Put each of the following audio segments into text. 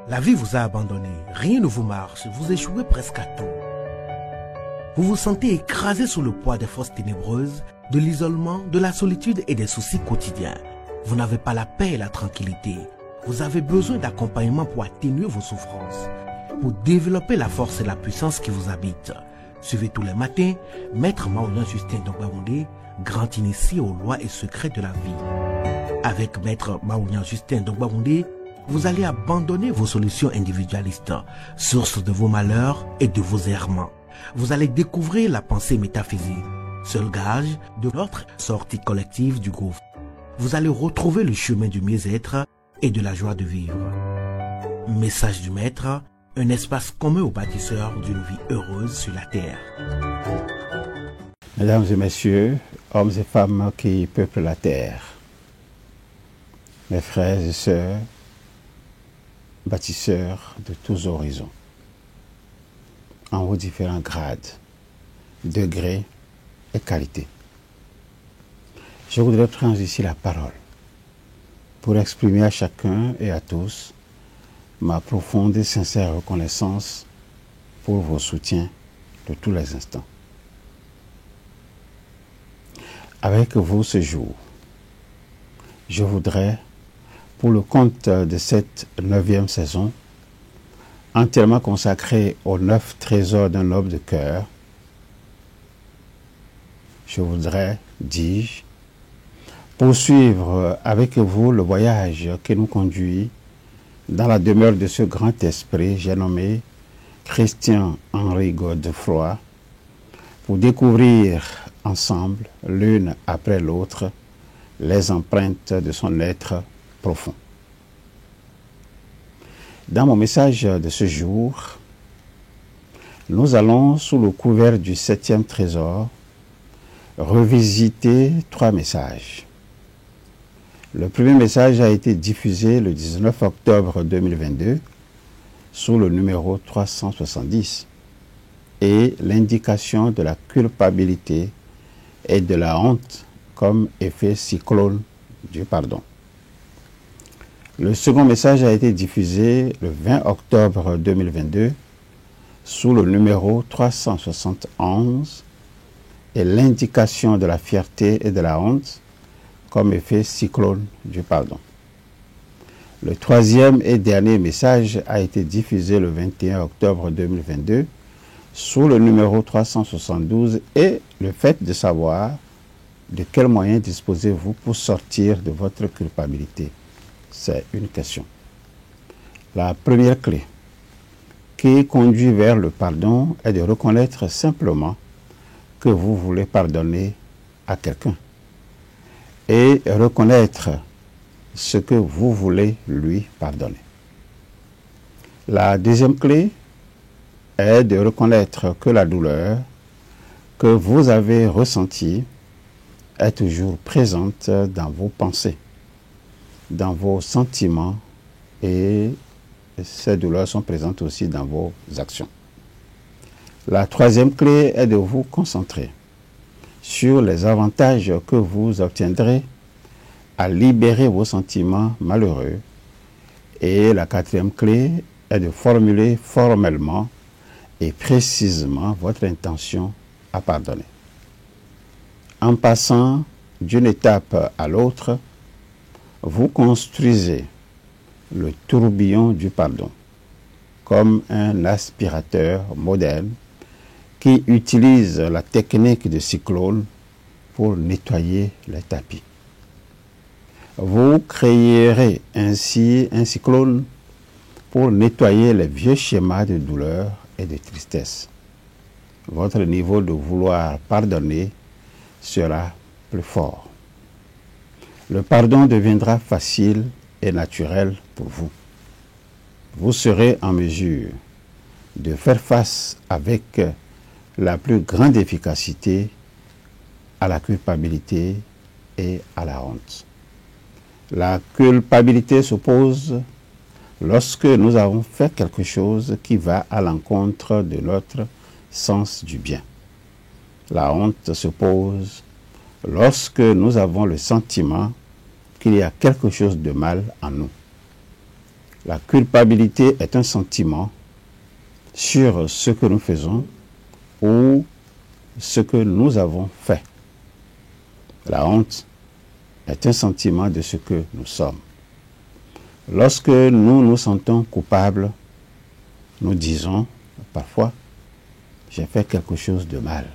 La vie vous a abandonné, rien ne vous marche, vous échouez presque à tout. Vous vous sentez écrasé sous le poids des forces ténébreuses, de l'isolement, de la solitude et des soucis quotidiens. Vous n'avez pas la paix et la tranquillité. Vous avez besoin d'accompagnement pour atténuer vos souffrances, pour développer la force et la puissance qui vous habitent. Suivez tous les matins Maître Maoulian Justin Dongbaoundé, grand initié aux lois et secrets de la vie. Avec Maître Maoulian Justin Dongbaoundé, vous allez abandonner vos solutions individualistes, source de vos malheurs et de vos errements. Vous allez découvrir la pensée métaphysique, seul gage de votre sortie collective du gouffre. Vous allez retrouver le chemin du mieux-être et de la joie de vivre. Message du Maître, un espace commun aux bâtisseurs d'une vie heureuse sur la terre. Mesdames et messieurs, hommes et femmes qui peuplent la terre, mes frères et sœurs, bâtisseurs de tous horizons, en vos différents grades, degrés et qualités. Je voudrais prendre ici la parole pour exprimer à chacun et à tous ma profonde et sincère reconnaissance pour vos soutiens de tous les instants. Avec vous ce jour, je voudrais, pour le compte de cette 9e saison, entièrement consacrée aux 9 trésors d'un noble de cœur, je voudrais, dis-je, poursuivre avec vous le voyage qui nous conduit dans la demeure de ce grand esprit, j'ai nommé Christian-Henri Godefroy, pour découvrir ensemble, l'une après l'autre, les empreintes de son être profond. Dans mon message de ce jour, nous allons, sous le couvert du 7e trésor, revisiter 3 messages. Le premier message a été diffusé le 19 octobre 2022 sous le numéro 370 et l'indication de la culpabilité et de la honte comme effet cyclone du pardon. Le second message a été diffusé le 20 octobre 2022 sous le numéro 371 et l'indication de la fierté et de la honte comme effet cyclone du pardon. Le troisième et dernier message a été diffusé le 21 octobre 2022 sous le numéro 372 et le fait de savoir de quels moyens disposez-vous pour sortir de votre culpabilité. C'est une question. La première clé qui conduit vers le pardon est de reconnaître simplement que vous voulez pardonner à quelqu'un et reconnaître ce que vous voulez lui pardonner. La deuxième clé est de reconnaître que la douleur que vous avez ressentie est toujours présente dans vos pensées, dans vos sentiments, et ces douleurs sont présentes aussi dans vos actions. La troisième clé est de vous concentrer sur les avantages que vous obtiendrez à libérer vos sentiments malheureux. Et la quatrième clé est de formuler formellement et précisément votre intention à pardonner. En passant d'une étape à l'autre, vous construisez le tourbillon du pardon comme un aspirateur moderne qui utilise la technique de cyclone pour nettoyer les tapis. Vous créerez ainsi un cyclone pour nettoyer les vieux schémas de douleur et de tristesse. Votre niveau de vouloir pardonner sera plus fort. Le pardon deviendra facile et naturel pour vous. Vous serez en mesure de faire face avec la plus grande efficacité à la culpabilité et à la honte. La culpabilité s'oppose lorsque nous avons fait quelque chose qui va à l'encontre de notre sens du bien. La honte se pose lorsque nous avons le sentiment qu'il y a quelque chose de mal en nous. La culpabilité est un sentiment sur ce que nous faisons ou ce que nous avons fait. La honte est un sentiment de ce que nous sommes. Lorsque nous nous sentons coupables, nous disons parfois, j'ai fait quelque chose de mal.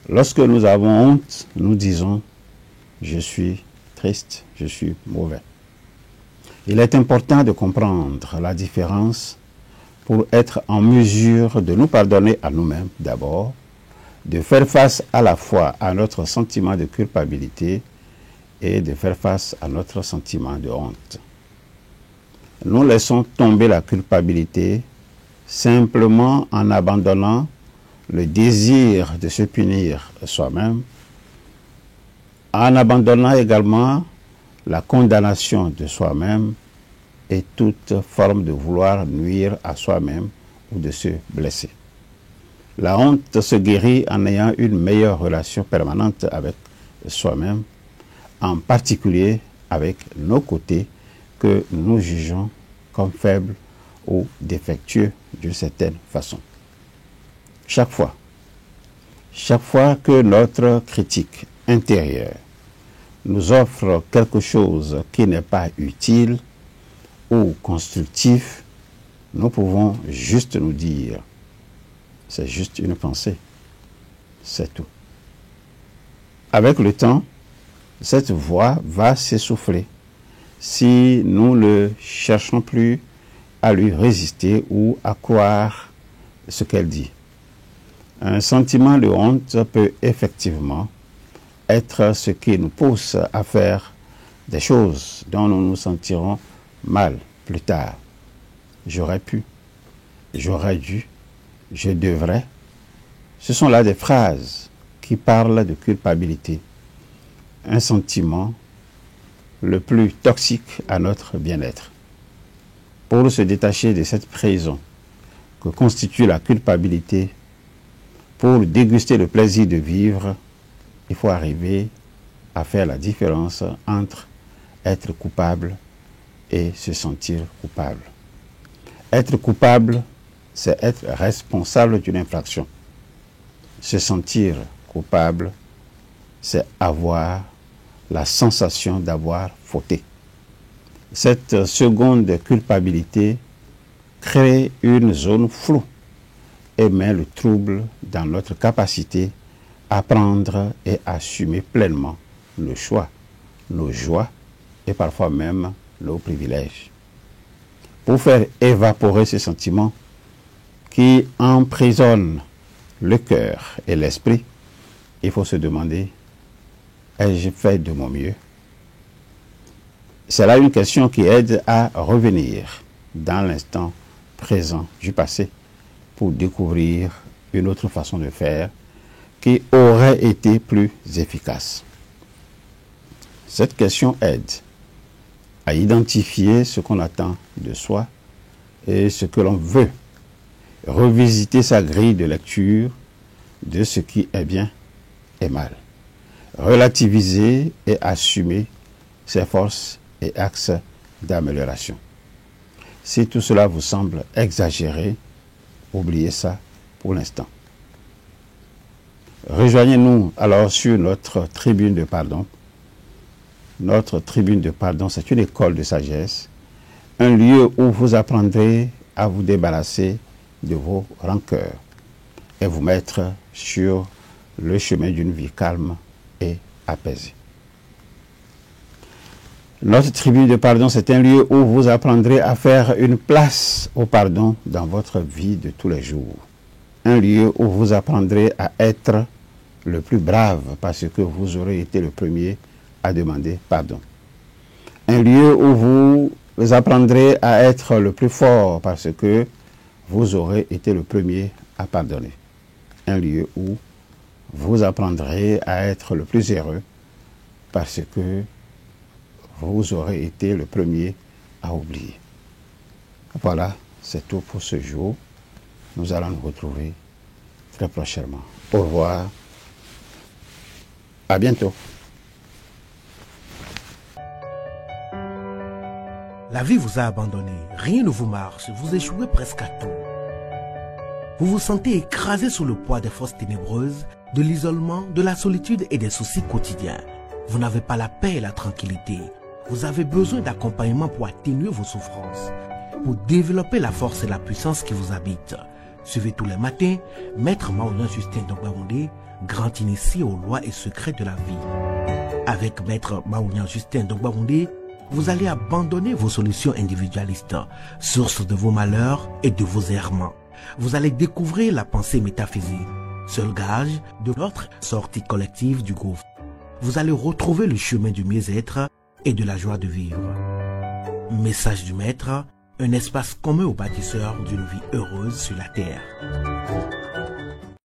Lorsque nous avons honte, nous disons, je suis triste, je suis mauvais. Il est important de comprendre la différence pour être en mesure de nous pardonner à nous-mêmes d'abord, de faire face à la fois à notre sentiment de culpabilité et de faire face à notre sentiment de honte. Nous laissons tomber la culpabilité simplement en abandonnant le désir de se punir soi-même, en abandonnant également la condamnation de soi-même et toute forme de vouloir nuire à soi-même ou de se blesser. La honte se guérit en ayant une meilleure relation permanente avec soi-même, en particulier avec nos côtés que nous jugeons comme faibles ou défectueux d'une certaine façon. Chaque fois que notre critique intérieure nous offre quelque chose qui n'est pas utile ou constructif, nous pouvons juste nous dire, c'est juste une pensée, c'est tout. Avec le temps, cette voix va s'essouffler si nous ne cherchons plus à lui résister ou à croire ce qu'elle dit. Un sentiment de honte peut effectivement être ce qui nous pousse à faire des choses dont nous nous sentirons mal plus tard. J'aurais pu, j'aurais dû, je devrais. Ce sont là des phrases qui parlent de culpabilité, un sentiment le plus toxique à notre bien-être. Pour se détacher de cette prison que constitue la culpabilité, pour déguster le plaisir de vivre, il faut arriver à faire la différence entre être coupable et se sentir coupable. Être coupable, c'est être responsable d'une infraction. Se sentir coupable, c'est avoir la sensation d'avoir fauté. Cette seconde culpabilité crée une zone floue et met le trouble dans notre capacité à prendre et assumer pleinement nos choix, nos joies et parfois même nos privilèges. Pour faire évaporer ces sentiments qui emprisonnent le cœur et l'esprit, il faut se demander, ai-je fait de mon mieux? C'est là une question qui aide à revenir dans l'instant présent du passé pour découvrir une autre façon de faire qui aurait été plus efficace. Cette question aide à identifier ce qu'on attend de soi et ce que l'on veut, revisiter sa grille de lecture de ce qui est bien et mal, relativiser et assumer ses forces et axes d'amélioration. Si tout cela vous semble exagéré, oubliez ça pour l'instant. Rejoignez-nous alors sur notre tribune de pardon. Notre tribune de pardon, c'est une école de sagesse, un lieu où vous apprendrez à vous débarrasser de vos rancœurs et vous mettre sur le chemin d'une vie calme et apaisée. Notre tribune de pardon, c'est un lieu où vous apprendrez à faire une place au pardon dans votre vie de tous les jours. Un lieu où vous apprendrez à être le plus brave parce que vous aurez été le premier à demander pardon. Un lieu où vous apprendrez à être le plus fort parce que vous aurez été le premier à pardonner. Un lieu où vous apprendrez à être le plus heureux parce que vous aurez été le premier à oublier. Voilà, c'est tout pour ce jour. Nous allons nous retrouver très prochainement. Au revoir. À bientôt. La vie vous a abandonné, rien ne vous marche, vous échouez presque à tout. Vous vous sentez écrasé sous le poids des forces ténébreuses, de l'isolement, de la solitude et des soucis quotidiens. Vous n'avez pas la paix et la tranquillité. Vous avez besoin d'accompagnement pour atténuer vos souffrances, pour développer la force et la puissance qui vous habitent. Suivez tous les matins Maître Maouyan Justin Dongbaoundé, grand initié aux lois et secrets de la vie. Avec Maître Maouyan Justin Dongbaoundé, vous allez abandonner vos solutions individualistes, source de vos malheurs et de vos errements. Vous allez découvrir la pensée métaphysique, seul gage de notre sortie collective du gouffre. Vous allez retrouver le chemin du mieux-être et de la joie de vivre. Message du Maître, un espace commun aux bâtisseurs d'une vie heureuse sur la terre.